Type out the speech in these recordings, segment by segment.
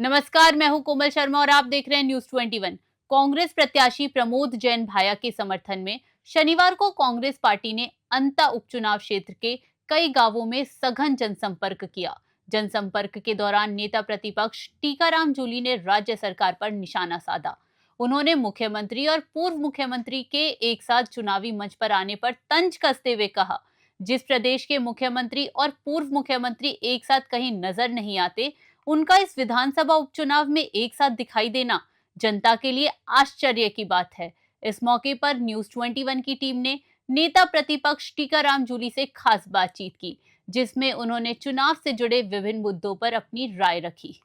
नमस्कार, मैं हूं कोमल शर्मा और आप देख रहे हैं न्यूज 21। कांग्रेस प्रत्याशी प्रमोद जैन भाया के समर्थन में शनिवार को कांग्रेस पार्टी ने अंता उपचुनाव क्षेत्र के कई गांवों में सघन जनसंपर्क किया। जनसंपर्क के दौरान नेता प्रतिपक्ष टीकाराम जूली ने राज्य सरकार पर निशाना साधा। उन्होंने मुख्यमंत्री और पूर्व मुख्यमंत्री के एक साथ चुनावी मंच पर आने पर तंज कसते हुए कहा, जिस प्रदेश के मुख्यमंत्री और पूर्व मुख्यमंत्री एक साथ कहीं नजर नहीं आते, उनका इस विधानसभा उपचुनाव में एक साथ दिखाई देना जनता के लिए आश्चर्य की बात है। इस मौके पर न्यूज 21 की टीम ने नेता प्रतिपक्ष टीकाराम जूली से खास बातचीत की, जिसमें उन्होंने चुनाव से जुड़े विभिन्न मुद्दों पर अपनी राय रखी।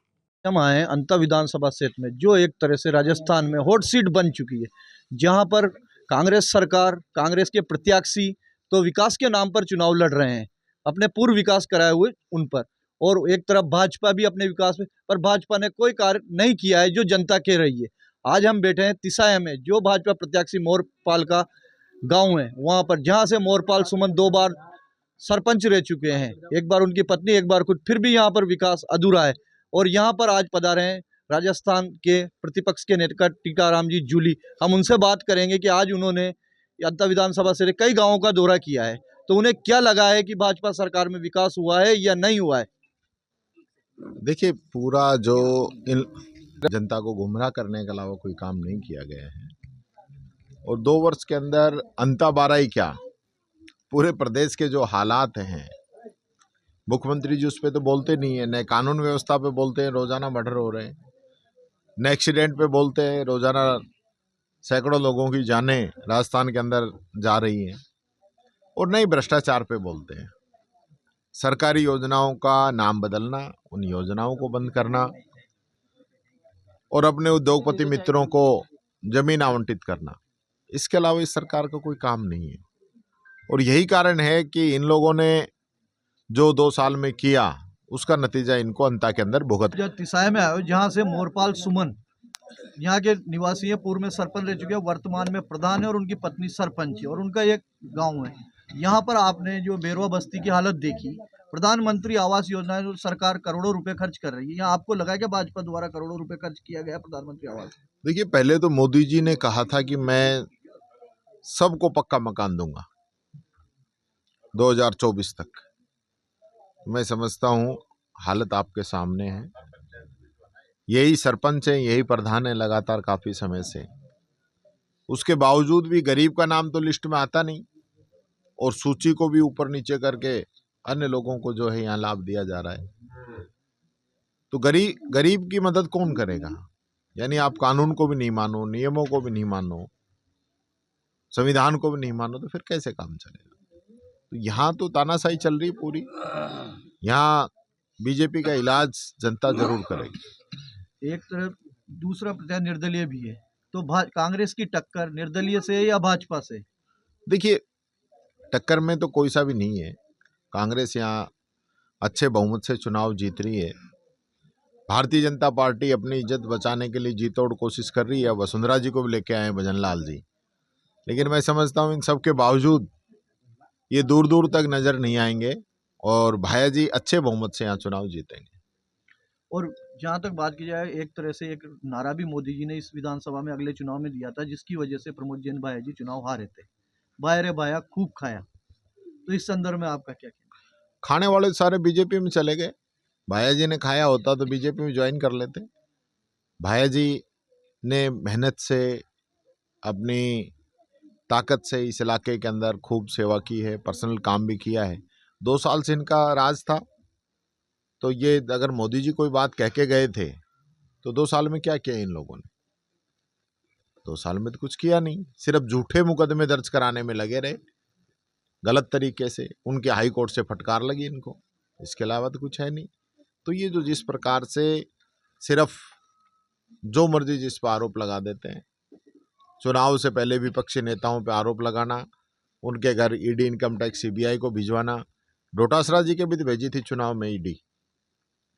हम आए अंता विधानसभा क्षेत्र में, जो एक तरह से राजस्थान में हॉट सीट बन चुकी है, जहां पर कांग्रेस सरकार, कांग्रेस के प्रत्याशी तो विकास के नाम पर चुनाव लड़ रहे हैं, अपने पूर्व विकास कराए हुए उन पर, और एक तरफ भाजपा भी अपने विकास में, पर भाजपा ने कोई कार्य नहीं किया है जो जनता कह रही है। आज हम बैठे हैं तिसाया में, जो भाजपा प्रत्याशी मोरपाल का गांव है, वहां पर, जहां से मोरपाल सुमन 2 बार सरपंच रह चुके हैं, एक बार उनकी पत्नी, एक बार खुद, फिर भी यहाँ पर विकास अधूरा है। और यहाँ पर आज पधारे हैं राजस्थान के प्रतिपक्ष के नेता टीकाराम जी जूली। हम उनसे बात करेंगे कि आज उन्होंने अंता विधानसभा से कई गांवों का दौरा किया है, तो उन्हें क्या लगा है कि भाजपा सरकार में विकास हुआ है या नहीं हुआ है। देखिए, पूरा जो इन जनता को गुमराह करने के अलावा कोई काम नहीं किया गया है, और 2 वर्ष के अंदर अंता बारा ही क्या, पूरे प्रदेश के जो हालात हैं, मुख्यमंत्री जी उस पर तो बोलते नहीं है, न कानून व्यवस्था पे बोलते हैं, रोजाना मर्डर हो रहे हैं, न एक्सीडेंट पे बोलते हैं, रोजाना सैकड़ों लोगों की जानें राजस्थान के अंदर जा रही हैं, और न ही भ्रष्टाचार पे बोलते हैं। सरकारी योजनाओं का नाम बदलना, उन योजनाओं को बंद करना, और अपने उद्योगपति मित्रों को जमीन आवंटित करना, इसके अलावा इस सरकार का कोई काम नहीं है। और यही कारण है कि इन लोगों ने जो 2 साल में किया, उसका नतीजा इनको अंता के अंदर भुगत। तिसाया में आए, जहाँ से मोरपाल सुमन यहाँ के निवासी है, पूर्व में सरपंच रह चुके हैं, वर्तमान में प्रधान है, और उनकी पत्नी सरपंच है, और उनका एक गांव है। यहाँ पर आपने जो बेरवा बस्ती की हालत देखी, प्रधानमंत्री आवास योजना जो सरकार करोड़ों रुपए खर्च कर रही है, यहाँ आपको लगा कि भाजपा द्वारा करोड़ों रुपए खर्च किया गया प्रधानमंत्री आवास? देखिए, पहले तो मोदी जी ने कहा था कि मैं सबको पक्का मकान दूंगा 2024 तक। मैं समझता हूँ हालत आपके सामने है। यही सरपंच है, यही प्रधान है लगातार काफी समय से, उसके बावजूद भी गरीब का नाम तो लिस्ट में आता नहीं, और सूची को भी ऊपर नीचे करके अन्य लोगों को जो है यहाँ लाभ दिया जा रहा है। तो गरीब की मदद कौन करेगा? यानी आप कानून को भी नहीं मानो, नियमों को भी नहीं मानो, संविधान को भी नहीं मानो, तो फिर कैसे काम चलेगा? तो यहाँ तो तानाशाही चल रही पूरी। यहाँ बीजेपी का इलाज जनता जरूर करेगी। एक तरफ दूसरा प्रत्याशी निर्दलीय भी है, तो कांग्रेस की टक्कर निर्दलीय से या भाजपा से? देखिए, टक्कर में तो कोई सा भी नहीं है। कांग्रेस यहाँ अच्छे बहुमत से चुनाव जीत रही है। भारतीय जनता पार्टी अपनी इज्जत बचाने के लिए जी तोड़ कोशिश कर रही है। वसुंधरा जी को भी लेके आए, भजन लाल जी, लेकिन मैं समझता हूँ इन सब के बावजूद ये दूर दूर तक नजर नहीं आएंगे, और भाया जी अच्छे बहुमत से यहाँ चुनाव जीतेंगे। और जहाँ तक बात की जाए, एक तरह से एक नारा भी मोदी जी ने इस विधानसभा में अगले चुनाव में दिया था, जिसकी वजह से प्रमोद जैन भाया जी चुनाव हारे थे, भाया रे भाया खूब खाया। तो इस संदर्भ में आपका क्या कहना? खाने वाले सारे बीजेपी में चले गए। भाया जी ने खाया होता तो बीजेपी में ज्वाइन कर लेते। भाया जी ने मेहनत से, अपनी ताकत से इस इलाके के अंदर खूब सेवा की है, पर्सनल काम भी किया है। 2 साल से इनका राज था, तो ये अगर मोदी जी कोई बात कह के गए थे, तो 2 साल में क्या किया इन लोगों ने? 2 साल में तो कुछ किया नहीं, सिर्फ झूठे मुकदमे दर्ज कराने में लगे रहे, गलत तरीके से। उनके हाई कोर्ट से फटकार लगी इनको, इसके अलावा तो कुछ है नहीं। तो ये जो जिस प्रकार से सिर्फ जो मर्जी जिस पर आरोप लगा देते हैं, चुनाव से पहले विपक्षी नेताओं पे आरोप लगाना, उनके घर ईडी, इनकम टैक्स, सीबीआई को भिजवाना। डोटासरा जी के भी तो भेजी थी चुनाव में ईडी,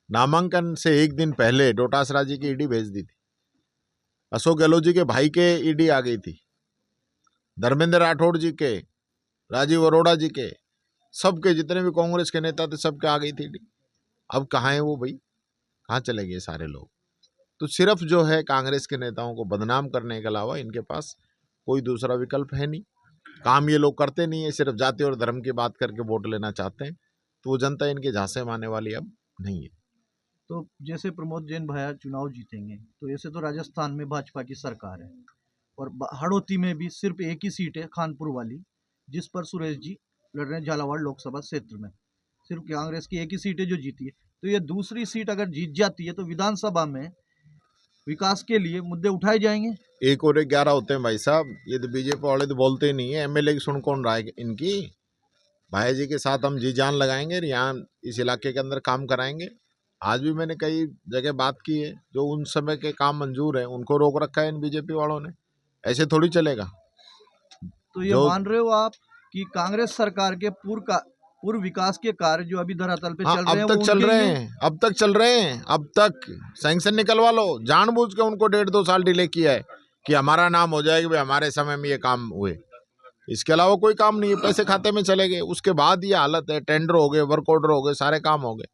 नामांकन से 1 दिन पहले डोटासरा जी की ईडी भेज दी थी। अशोक गहलोत जी के भाई के ईडी आ गई थी, धर्मेंद्र राठौड़ जी के, राजीव अरोड़ा जी के, सबके जितने भी कांग्रेस के नेता थे सबके आ गई थी ईडी। अब कहाँ है वो भाई? कहाँ चले गए सारे लोग? तो सिर्फ जो है कांग्रेस के नेताओं को बदनाम करने के अलावा इनके पास कोई दूसरा विकल्प है नहीं। काम ये लोग करते नहीं है, सिर्फ जाति और धर्म की बात करके वोट लेना चाहते हैं, तो वो जनता इनके झांसे में आने वाली अब नहीं है। तो जैसे प्रमोद जैन भाया चुनाव जीतेंगे तो ऐसे तो राजस्थान में भाजपा की सरकार है और हड़ौती में भी सिर्फ एक ही सीट है खानपुर वाली, जिस पर सुरेश जी लड़ रहे हैं झालावाड़ लोकसभा क्षेत्र में। सिर्फ कांग्रेस की एक ही सीट है जो जीती है, तो ये दूसरी सीट अगर जीत जाती है तो विधानसभा में विकास के लिए मुद्दे उठाए जाएंगे। 1 और 11 होते हैं भाई साहब, ये तो बीजेपी वाले तो बोलते ही नहीं है। एमएलए की सुन कौन रहा है इनकी? भाई जी के साथ हम जी जान लगाएंगे, यहाँ इस इलाके के अंदर काम कराएंगे। आज भी मैंने कई जगह बात की है, जो उन समय के काम मंजूर है उनको रोक रखा है इन बीजेपी वालों ने। ऐसे थोड़ी चलेगा। तो ये मान रहे हो आप कि कांग्रेस सरकार के पूर्व विकास के कार्य जो अभी धरातल पे चल रहे हैं, अब तक चल रहे हैं, अब तक चल रहे हैं, अब तक सैंक्शन निकलवा लो। जानबूझ के उनको 1.5-2 साल डिले किया है कि हमारा नाम हो जाएगा, भाई हमारे समय में ये काम हुए। इसके अलावा कोई काम नहीं है, पैसे खाते में चले गए। उसके बाद ये हालत है, टेंडर हो गए, वर्क ऑर्डर हो गए, सारे काम हो गए।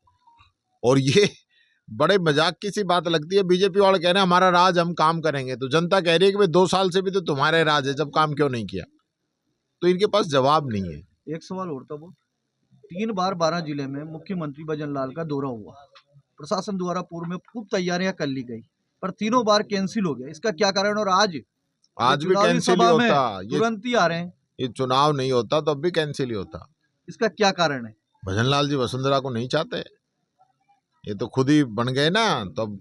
और ये बड़े मजाक की सी बात लगती है, बीजेपी वाले कह रहे हैं हमारा राज, हम काम करेंगे। तो जनता कह रही है कि भाई 2 साल से भी तो तुम्हारे राज है, जब काम क्यों नहीं किया? तो इनके पास जवाब नहीं है। एक सवाल और था, वो 3 बार 12 जिले में मुख्यमंत्री भजनलाल का दौरा हुआ, प्रशासन द्वारा पूर्व में खूब तैयारियां कर ली गई, पर तीनों बार कैंसिल हो गया। इसका क्या कारण? और आज भी कैंसिल ही होता, तुरंत ही आ रहे हैं। ये चुनाव नहीं होता तो अब भी कैंसिल ही होता। इसका क्या कारण है? भजनलाल जी वसुंधरा को नहीं चाहते, ये तो खुद ही बन गए ना। तो अब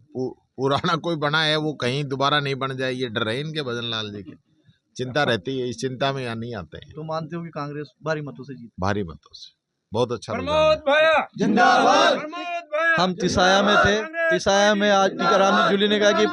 पुराना कोई बना है वो कहीं दोबारा नहीं बन जाए, ये डर है इनके भजनलाल जी के। चिंता रहती है, इस चिंता में यहाँ नहीं आते हैं। तो मानते हो कि कांग्रेस भारी मतों से जीत? भारी मतों से, बहुत अच्छा। जिंदाबाद। हम तिसाया में थे, तिसाया में आज टीकाराम जी जूली ने कहा कि